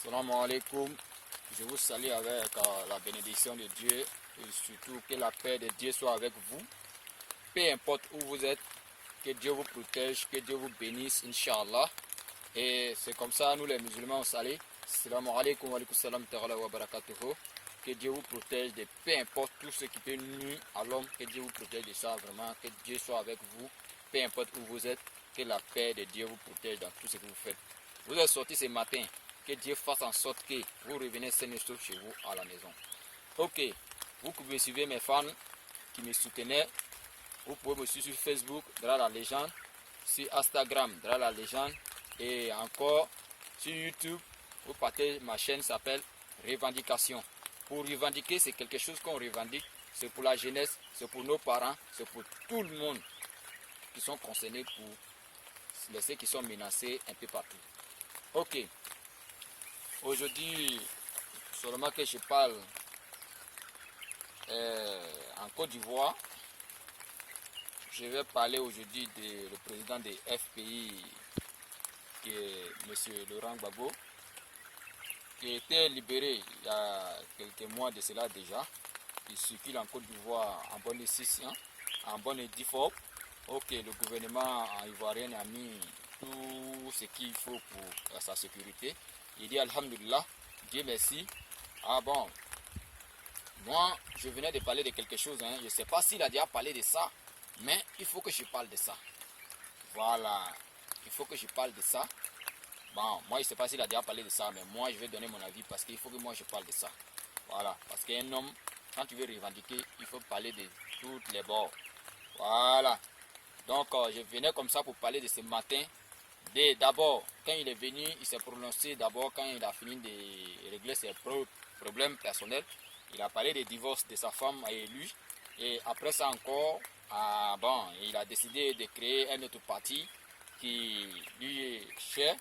Salam alaikum. Je vous salue avec la bénédiction de Dieu et surtout que la paix de Dieu soit avec vous. Peu importe où vous êtes, que Dieu vous protège, que Dieu vous bénisse, Inch'Allah. Et c'est comme ça, nous les musulmans, on salue. Salam alaikum wa alaikum salam wa barakatuhu. Que Dieu vous protège de peu importe tout ce qui peut nuire à l'homme, que Dieu vous protège de ça vraiment, que Dieu soit avec vous, peu importe où vous êtes, que la paix de Dieu vous protège dans tout ce que vous faites. Vous êtes sortis ce matin, que Dieu fasse en sorte que vous revenez sain et sauf chez vous à la maison. Ok, vous pouvez suivre mes fans qui me soutenaient, vous pouvez me suivre sur Facebook, Dra la légende, sur Instagram, Dra la légende, et encore sur YouTube, vous partez, ma chaîne s'appelle Revendication. Pour revendiquer, c'est quelque chose qu'on revendique, c'est pour la jeunesse, c'est pour nos parents, c'est pour tout le monde qui sont concernés, pour ceux qui sont menacés un peu partout. Ok, aujourd'hui, seulement que je parle en Côte d'Ivoire, je vais parler aujourd'hui du président des FPI, qui est M. Laurent Gbagbo, qui a été libéré il y a quelques mois de cela déjà. Il circule en Côte d'Ivoire en bonne décision, en bonne et due forme. Ok, le gouvernement ivoirien a mis tout ce qu'il faut pour sa sécurité. Il dit Alhamdulillah, Dieu merci. Ah bon, moi je venais de parler de quelque chose, je ne sais pas s'il a déjà parlé de ça, mais il faut que je parle de ça. Voilà, il faut que je parle de ça. Bon, moi je ne sais pas s'il a déjà parlé de ça, mais moi je vais donner mon avis parce qu'il faut que moi je parle de ça. Voilà, parce qu'un homme, quand tu veux revendiquer, il faut parler de tous les bords. Voilà, donc je venais comme ça pour parler de ce matin. D'abord, quand il est venu, il s'est prononcé d'abord quand il a fini de régler ses problèmes personnels. Il a parlé des divorces de sa femme et lui. Et après ça encore, il a décidé de créer un autre parti qui lui est cher.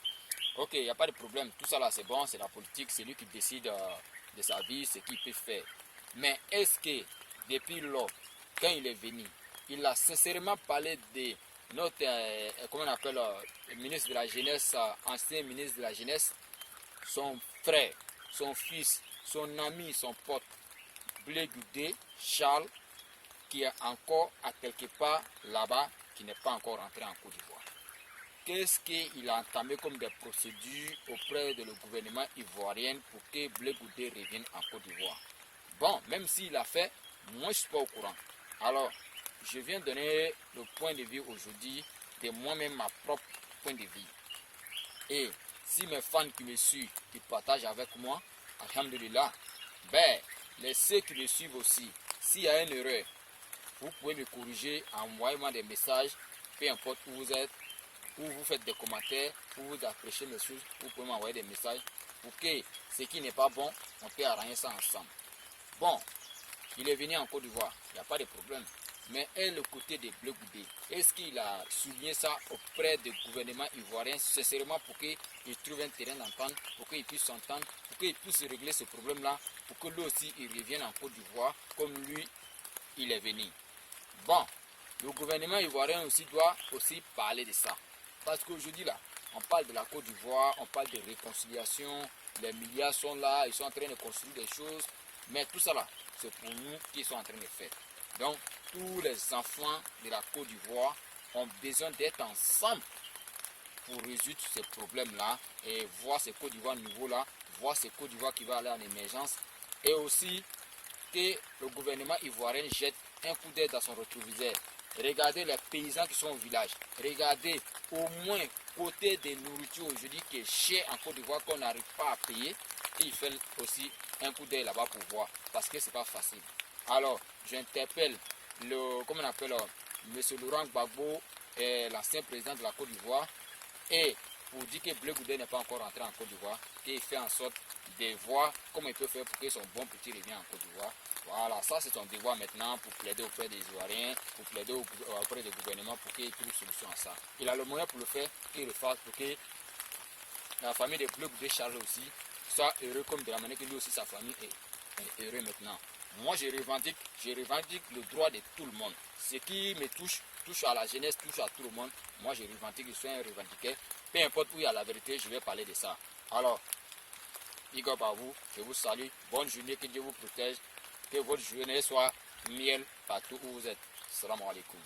Ok, il n'y a pas de problème. Tout ça là, c'est bon, c'est la politique, c'est lui qui décide de sa vie, ce qu'il peut faire. Mais est-ce que depuis lors, quand il est venu, il a sincèrement parlé de notre, comment on appelle, le ministre de la Jeunesse, ancien ministre de la Jeunesse, son frère, son fils, son ami, son pote, Blé Goudé, Charles, qui est encore à quelque part là-bas, qui n'est pas encore rentré en Côte d'Ivoire. Qu'est-ce qu'il a entamé comme des procédures auprès de le gouvernement ivoirien pour que Blé Goudé revienne en Côte d'Ivoire? Bon, même s'il a fait, moi je ne suis pas au courant. Alors, je viens donner le point de vue aujourd'hui de moi-même, ma propre point de vue. Et si mes fans qui me suivent, qui partagent avec moi, alhamdulillah, ceux qui me suivent aussi, s'il y a une erreur, vous pouvez me corriger en envoyant des messages, peu importe où vous êtes, ou vous faites des commentaires, ou vous appréciez mes choses, vous pouvez m'envoyer des messages pour que ce qui n'est pas bon, on peut arranger ça ensemble. Bon, il est venu en Côte d'Ivoire, il n'y a pas de problème. Mais le côté de Blé Goudé, est-ce qu'il a souligné ça auprès du gouvernement ivoirien, sincèrement, pour qu'il trouve un terrain d'entente, pour qu'il puisse s'entendre, pour qu'il puisse régler ce problème-là, pour que lui aussi il revienne en Côte d'Ivoire comme lui, il est venu. Bon, le gouvernement ivoirien aussi doit aussi parler de ça. Parce qu'aujourd'hui là, on parle de la Côte d'Ivoire, on parle de réconciliation, les milliards sont là, ils sont en train de construire des choses, mais tout ça là, c'est pour nous qu'ils sont en train de faire. Donc, tous les enfants de la Côte d'Ivoire ont besoin d'être ensemble pour résoudre ces problèmes-là et voir ce Côte d'Ivoire niveau-là, voir ce Côte d'Ivoire qui va aller en émergence et aussi que le gouvernement ivoirien jette un coup d'œil dans son rétroviseur. Regardez les paysans qui sont au village. Regardez au moins côté des nourritures aujourd'hui qui est cher en Côte d'Ivoire qu'on n'arrive pas à payer. Et il fait aussi un coup d'œil là-bas pour voir parce que c'est pas facile. Alors, j'interpelle M. Laurent Gbagbo, l'ancien président de la Côte d'Ivoire, et pour dire que Blé Goudé n'est pas encore rentré en Côte d'Ivoire, qu'il fait en sorte de voir comment il peut faire pour que son bon petit revienne en Côte d'Ivoire. Voilà, ça c'est son devoir maintenant pour plaider auprès des Ivoiriens, pour plaider auprès des gouvernements pour qu'ils trouvent solution à ça. Il a le moyen pour le faire, qu'il le fasse pour que la famille de Blé Goudé Charles aussi soit heureux comme de la manière que lui aussi sa famille est heureux maintenant. Moi je revendique le droit de tout le monde. Ce qui me touche à la jeunesse, touche à tout le monde. Moi je revendique, je suis un revendiqueur. Peu importe où il y a la vérité, je vais parler de ça. Alors, Big up à vous, je vous salue. Bonne journée, que Dieu vous protège. Que votre journée soit miel partout où vous êtes. Salam alaikum.